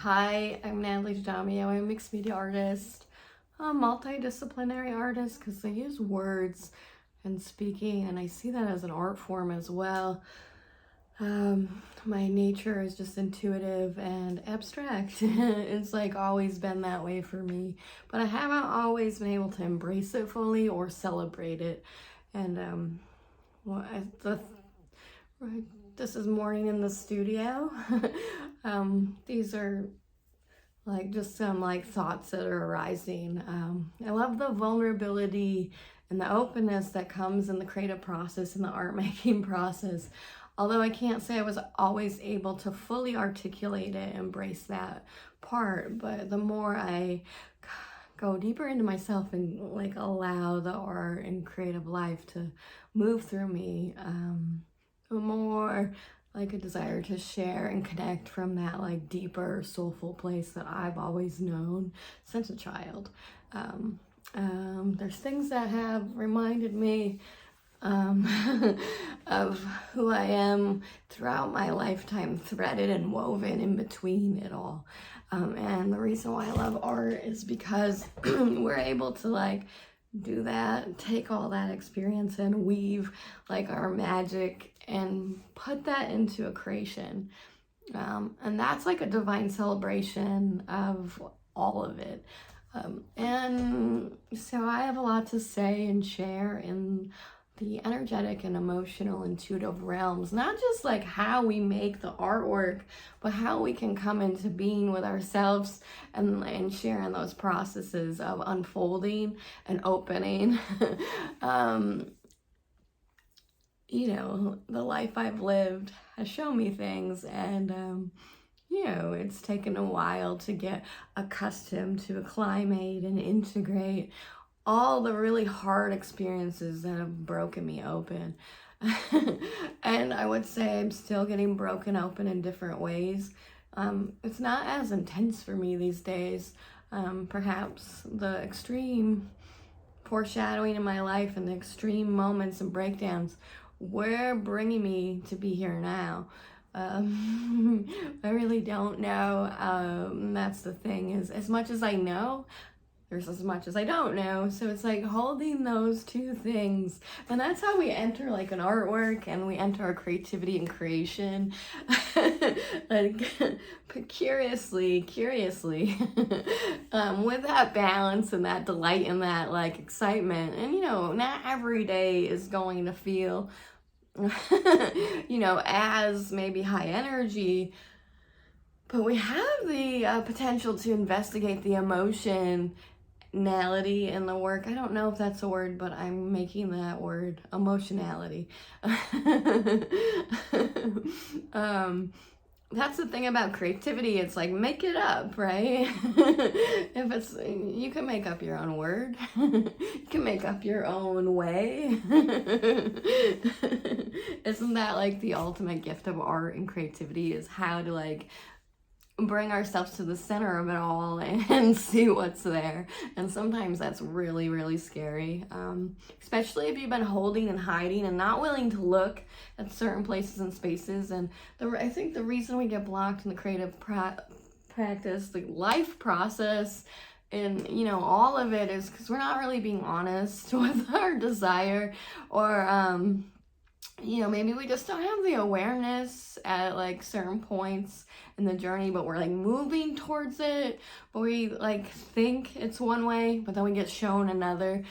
Hi, I'm Natalie Damio. I'm a mixed media artist, a multidisciplinary artist because they use words and speaking, and I see that as an art form as well. My nature is just intuitive and abstract. It's like always been that way for me, but I haven't always been able to embrace it fully or celebrate it. And well, this is morning in the studio. These are like just some like thoughts that are arising. I love the vulnerability and the openness that comes in the creative process and the art making process. Although I can't say I was always able to fully articulate it, embrace that part, but the more I go deeper into myself and like allow the art and creative life to move through me, the more like a desire to share and connect from that like deeper soulful place that I've always known since a child. There's things that have reminded me of who I am throughout my lifetime, threaded and woven in between it all. And the reason why I love art is because we're able to like do that, take all that experience and weave like our magic and put that into a creation. And that's like a divine celebration of all of it. And so I have a lot to say and share in the energetic and emotional intuitive realms, not just like how we make the artwork, but how we can come into being with ourselves and share in those processes of unfolding and opening. The life I've lived has shown me things, and it's taken a while to get accustomed to acclimate and integrate all the really hard experiences that have broken me open. And I would say I'm still getting broken open in different ways. It's not as intense for me these days. Perhaps the extreme foreshadowing in my life and the extreme moments and breakdowns were bringing me to be here now. I really don't know. That's the thing, is as much as I know, there's as much as I don't know. So it's like holding those two things. And that's how we enter like an artwork, and we enter our creativity and creation. Like curiously, with that balance and that delight and that like excitement. And not every day is going to feel as maybe high energy, but we have the potential to investigate the emotionality in the work. I don't know if that's a word, but I'm making that word, emotionality. That's the thing about creativity. It's like, make it up, right? You can make up your own word. You can make up your own way. Isn't that like the ultimate gift of art and creativity, is how to like bring ourselves to the center of it all and see what's there. And sometimes that's really, really scary, especially if you've been holding and hiding and not willing to look at certain places and spaces. And I think the reason we get blocked in the creative practice, the life process, and all of it, is because we're not really being honest with our desire, or maybe we just don't have the awareness at like certain points in the journey, but we're like moving towards it, but we like think it's one way, but then we get shown another.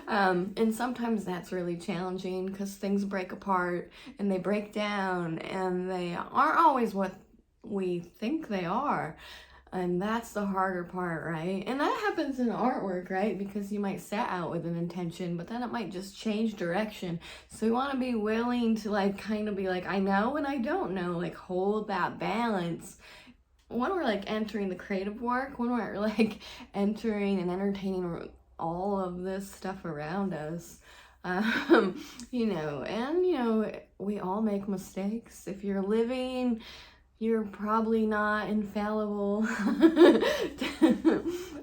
And sometimes that's really challenging because things break apart and they break down and they aren't always what we think they are. And that's the harder part, right? And that happens in artwork, right? Because you might set out with an intention, but then it might just change direction. So we want to be willing to like kind of be like, I know and I don't know, like hold that balance when we're like entering the creative work, when we're like entering and entertaining all of this stuff around us. We all make mistakes. If you're living, you're probably not infallible.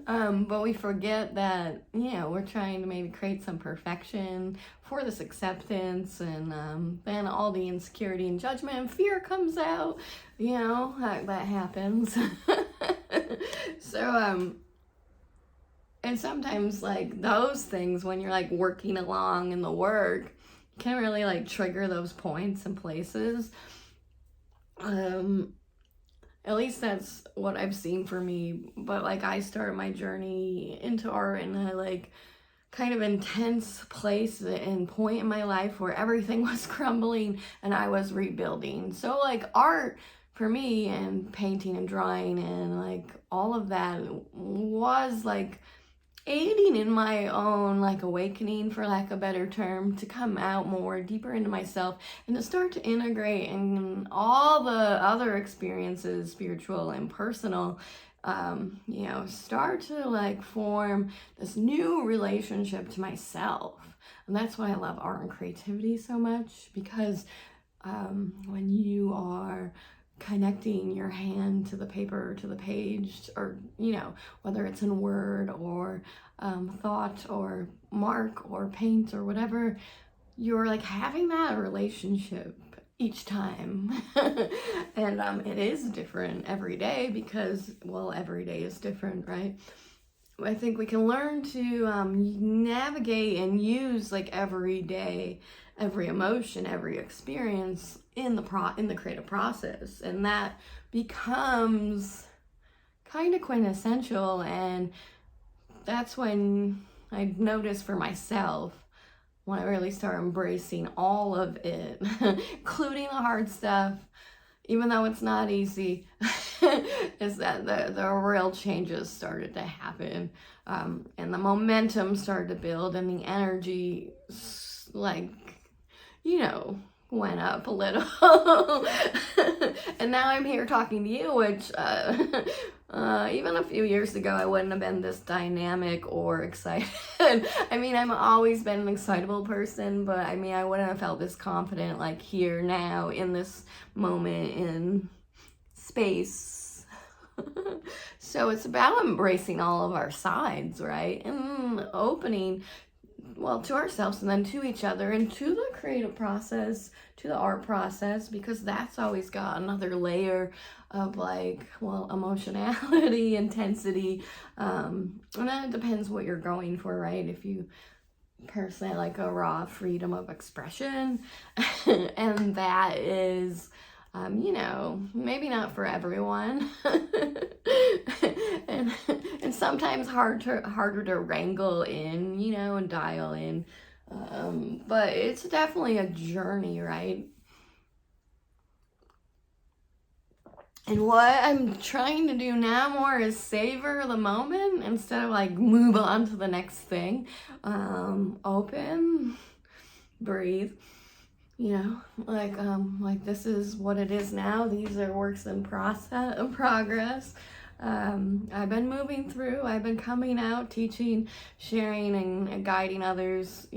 But we forget that, we're trying to maybe create some perfection for this acceptance, and then all the insecurity and judgment and fear comes out, that happens. So, and sometimes like those things, when you're like working along in the work, can really like trigger those points and places. At least that's what I've seen for me. But like I started my journey into art in a like kind of intense place and point in my life where everything was crumbling and I was rebuilding. So like art for me, and painting and drawing and like all of that, was like aiding in my own like awakening, for lack of a better term, to come out more deeper into myself and to start to integrate in all the other experiences, spiritual and personal, start to like form this new relationship to myself. And that's why I love art and creativity so much, because when you are connecting your hand to the paper, to the page, or whether it's in word or thought or mark or paint or whatever, you're like having that relationship each time. And it is different every day, because every day is different, right? I think we can learn to navigate and use like every day, every emotion, every experience in the creative process, and that becomes kind of quintessential. And that's when I noticed for myself, when I really start embracing all of it, including the hard stuff, even though it's not easy, is that the real changes started to happen, and the momentum started to build, and the energy went up a little. And now I'm here talking to you, which even a few years ago I wouldn't have been this dynamic or excited. I mean, I've always been an excitable person, but I mean, I wouldn't have felt this confident like here now in this moment in space. So it's about embracing all of our sides, right? And opening, to ourselves, and then to each other, and to the creative process, to the art process, because that's always got another layer of emotionality, intensity, and then it depends what you're going for, right? If you personally like a raw freedom of expression, and that is maybe not for everyone, and sometimes harder to wrangle in, and dial in, but it's definitely a journey, right? And what I'm trying to do now more is savor the moment instead of like move on to the next thing. Open, breathe. Like this is what it is now. These are works in progress. I've been moving through, I've been coming out, teaching, sharing, and guiding others.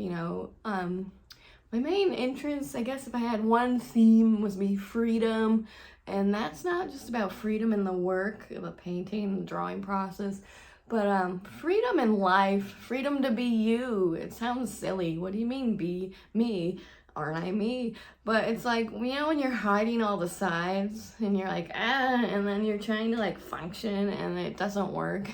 My main interest, I guess if I had one theme, was be freedom. And that's not just about freedom in the work, the painting, the drawing process, but freedom in life, freedom to be you. It sounds silly. What do you mean be me? Aren't I me? But it's like, when you're hiding all the sides and you're like, and then you're trying to like function and it doesn't work.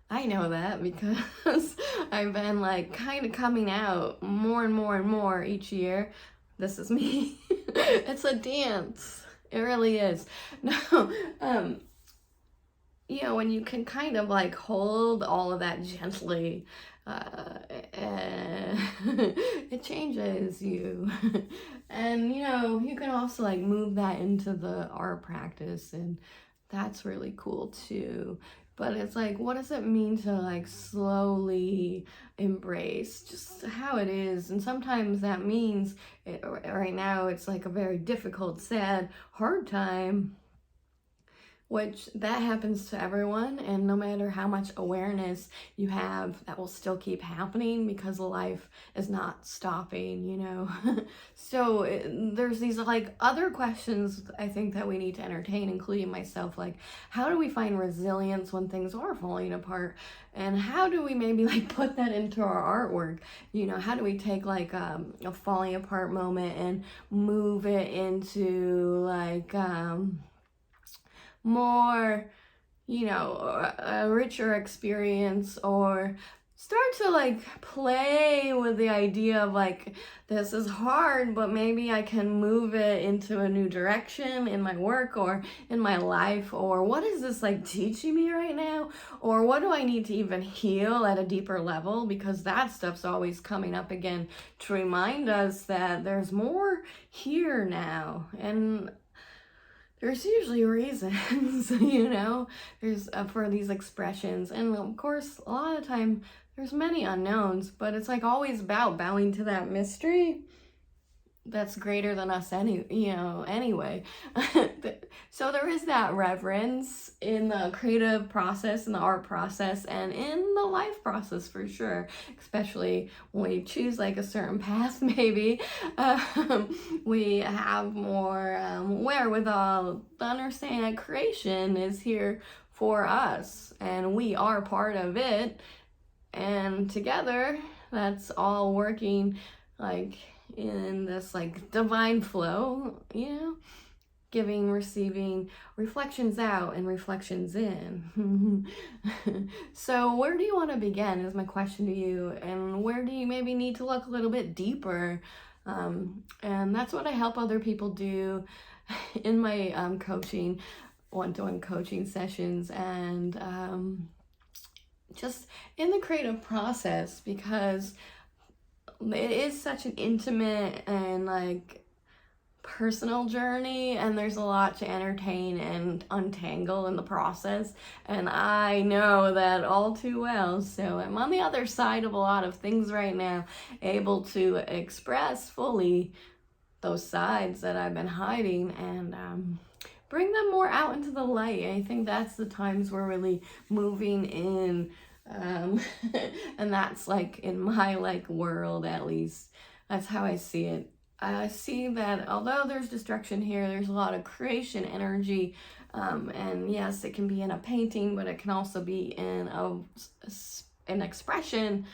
I know that because I've been like kind of coming out more and more and more each year. This is me. It's a dance. It really is. No, when you can kind of like hold all of that gently, it changes you. And you can also like move that into the art practice, and that's really cool too. But it's like, what does it mean to like slowly embrace just how it is? And sometimes that means right now it's like a very difficult, sad, hard time which that happens to everyone, and no matter how much awareness you have, that will still keep happening because life is not stopping, you know. So there's these like other questions I think that we need to entertain, including myself, like how do we find resilience when things are falling apart, and how do we maybe like put that into our artwork, you know? How do we take like a falling apart moment and move it into like more, you know, a richer experience, or start to like play with the idea of like, this is hard, but maybe I can move it into a new direction in my work or in my life, or what is this like teaching me right now, or what do I need to even heal at a deeper level, because that stuff's always coming up again to remind us that there's more here now. And there's usually reasons, you know, there's for these expressions. And of course, a lot of the time, there's many unknowns, but it's like always about bowing to that mystery that's greater than us anyway. So there is that reverence in the creative process, in the art process, and in the life process for sure, especially when we choose like a certain path. Maybe we have more wherewithal to understand that creation is here for us and we are part of it, and together that's all working like in this like divine flow, you know, giving, receiving, reflections out and reflections in. So where do you want to begin is my question to you, and where do you maybe need to look a little bit deeper? And that's what I help other people do in my coaching, one-to-one coaching sessions, and just in the creative process, because it is such an intimate and like personal journey, and there's a lot to entertain and untangle in the process, and I know that all too well. So I'm on the other side of a lot of things right now, able to express fully those sides that I've been hiding, and bring them more out into the light. I think that's the times we're really moving in, and that's like in my like world, at least that's how I see it. I see that although there's destruction here, there's a lot of creation energy, and yes, it can be in a painting, but it can also be in an expression,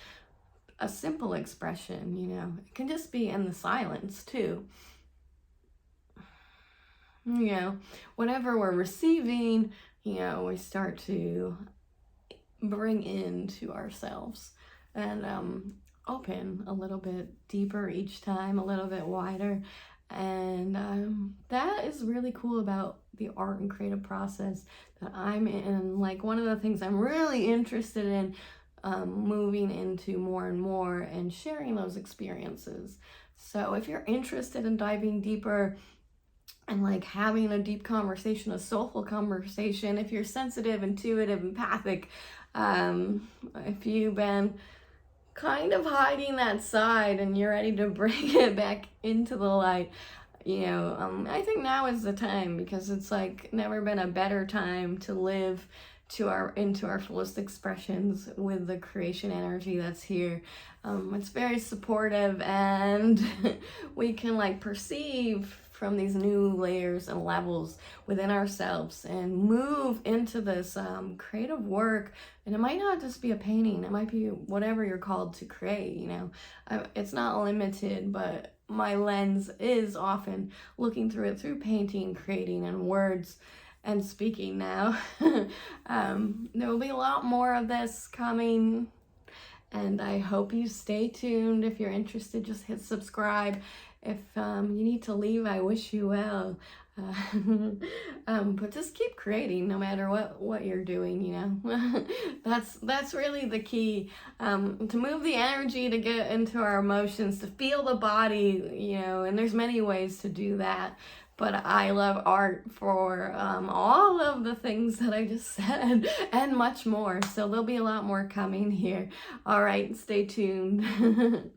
a simple expression, you know. It can just be in the silence too, you know. Whatever we're receiving, you know, we start to bring into ourselves and open a little bit deeper each time, a little bit wider. And that is really cool about the art and creative process that I'm in. Like one of the things I'm really interested in moving into more and more, and sharing those experiences. So if you're interested in diving deeper and like having a deep conversation, a soulful conversation, if you're sensitive, intuitive, empathic, if you've been kind of hiding that side and you're ready to bring it back into the light, you know, I think now is the time, because it's like never been a better time to live into our fullest expressions with the creation energy that's here. It's very supportive, and we can like perceive from these new layers and levels within ourselves and move into this creative work. And it might not just be a painting, it might be whatever you're called to create, you know. It's not limited, but my lens is often looking through it through painting, creating, and words and speaking now. There will be a lot more of this coming, and I hope you stay tuned. If you're interested, just hit subscribe. If you need to leave, I wish you well. But just keep creating no matter what you're doing, you know. That's really the key, to move the energy, to get into our emotions, to feel the body, you know. And there's many ways to do that, but I love art for all of the things that I just said and much more. So there'll be a lot more coming here. All right, stay tuned.